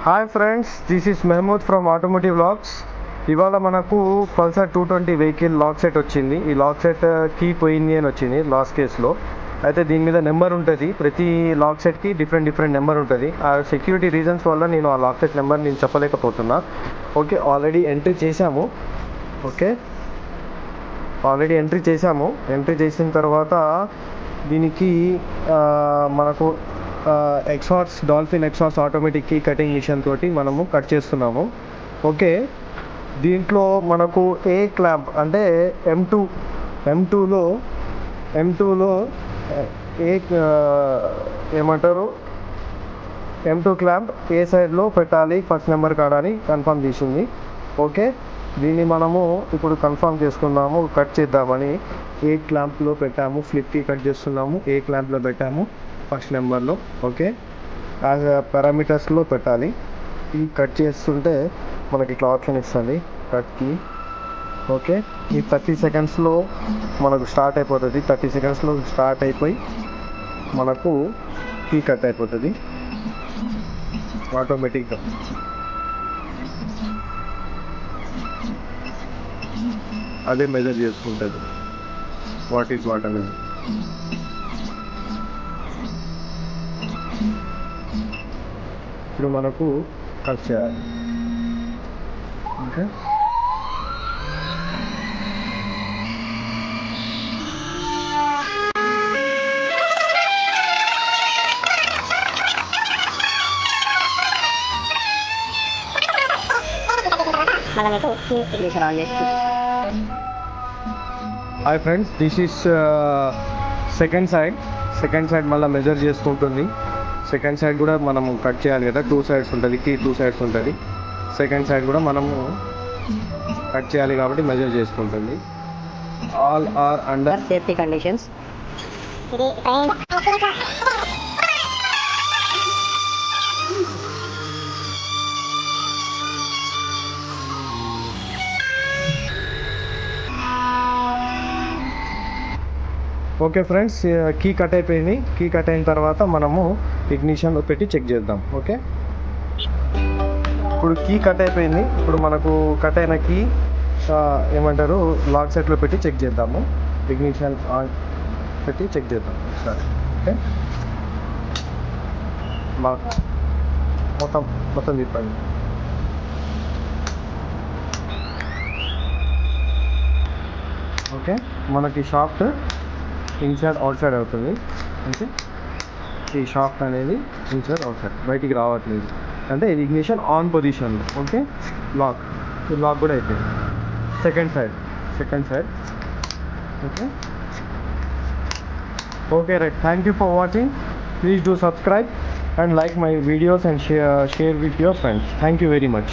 Hi friends, this is Mehmood from automotive lakhs. ఇవాళ మనకు Pulsar 220 vehicle lock set వచ్చింది. ఈ లాక్ సెట్ కీ పోయింది అని వచ్చింది లాస్ట్ కేసులో. అయితే దీని మీద నెంబర్ ఉంటుంది, ప్రతి లాక్ సెట్కి డిఫరెంట్ నెంబర్ ఉంటుంది. ఆ సెక్యూరిటీ రీజన్స్ వల్ల నేను ఆ లాక్ సెట్ నెంబర్ నేను చెప్పలేకపోతున్నా. ఓకే, ఆల్రెడీ ఎంట్రీ చేశాము. ఎంట్రీ చేసిన తర్వాత దీనికి మనకు డాల్ఫిన్ ఎక్సాస్ ఆటోమేటిక్ కీ కటింగ్ మిషన్ తోటి మనము కట్ చేస్తున్నాము. ఓకే, దీంట్లో మనకు ఏ క్లాంప్ అంటే M2లో ఏ ఏమంటారు M2 క్లాంప్ ఏ సైడ్లో పెట్టాలి ఫస్ట్ నెంబర్ కాడని కన్ఫర్మ్ చేసింది. ఓకే, దీన్ని మనము ఇప్పుడు కన్ఫర్మ్ చేసుకుందాము, కట్ చేద్దామని. ఏ క్లాంప్లో పెట్టాము, ఫ్లిప్కి కట్ చేస్తున్నాము, ఏ క్లాంప్లో పెట్టాము ఫస్ట్ నెంబర్లో. ఓకే, యాజ్ పారామీటర్స్లో పెట్టాలి. ఈ కట్ చేస్తుంటే మనకి ఇట్లా ఆప్షన్ ఇస్తుంది కట్కి. ఓకే, ఈ 30 సెకండ్స్లో మనకు స్టార్ట్ అయిపోతుంది. 30 సెకండ్స్లో స్టార్ట్ అయిపోయి మనకు కీ కట్ అయిపోతుంది ఆటోమేటిక్గా. అదే మెజర్ చేసుకుంటుంది వాట్ ఈజ్ వాట్ అనేది. ఇప్పుడు మనకు కట్ చేయాలి. Okay, hi friends, this is second side మళ్ళీ మెజర్ చేసుకుంటుంది. సెకండ్ సైడ్ కూడా మనము కట్ చేయాలి కదా, 2 సైడ్స్ ఉంటుంది, కీ 2 సైడ్స్ ఉంటుంది. సెకండ్ సైడ్ కూడా మనము కట్ చేయాలి కాబట్టి మెజర్ చేసుకుంటుంది. All are under safety conditions. Okay friends, key cut అయిపోయింది. కీ కట్ అయిన తర్వాత మనము ఇగ్నిషన్లో పెట్టి చెక్ చేద్దాం. ఓకే, ఇప్పుడు కీ కట్ అయిపోయింది. ఇప్పుడు మనకు కట్ అయిన కీ ఏమంటారు లాక్ సెట్లో పెట్టి చెక్ చేద్దాము. ఇగ్నిషన్ ఆన్ పెట్టి చెక్ చేద్దాం ఒకసారి. ఓకే, లాక్ మొత్తం తిప్పండి. ఓకే, మనకి షాఫ్ట్ ఇన్సైడ్ అవుట్ సైడ్ అవుతుంది. అంటే ఈ షాఫ్ట్ అనేది ఇన్సైడ్ అవుట్ సైడ్ బయటికి రావట్లేదు, అంటే ఇది ఇగ్నిషన్ ఆన్ పొజిషన్లో. ఓకే, లాక్ కూడా అయిపోయింది. Second side. Okay right, thank you for watching. Please do subscribe and like my videos and share with your friends. Thank you very much.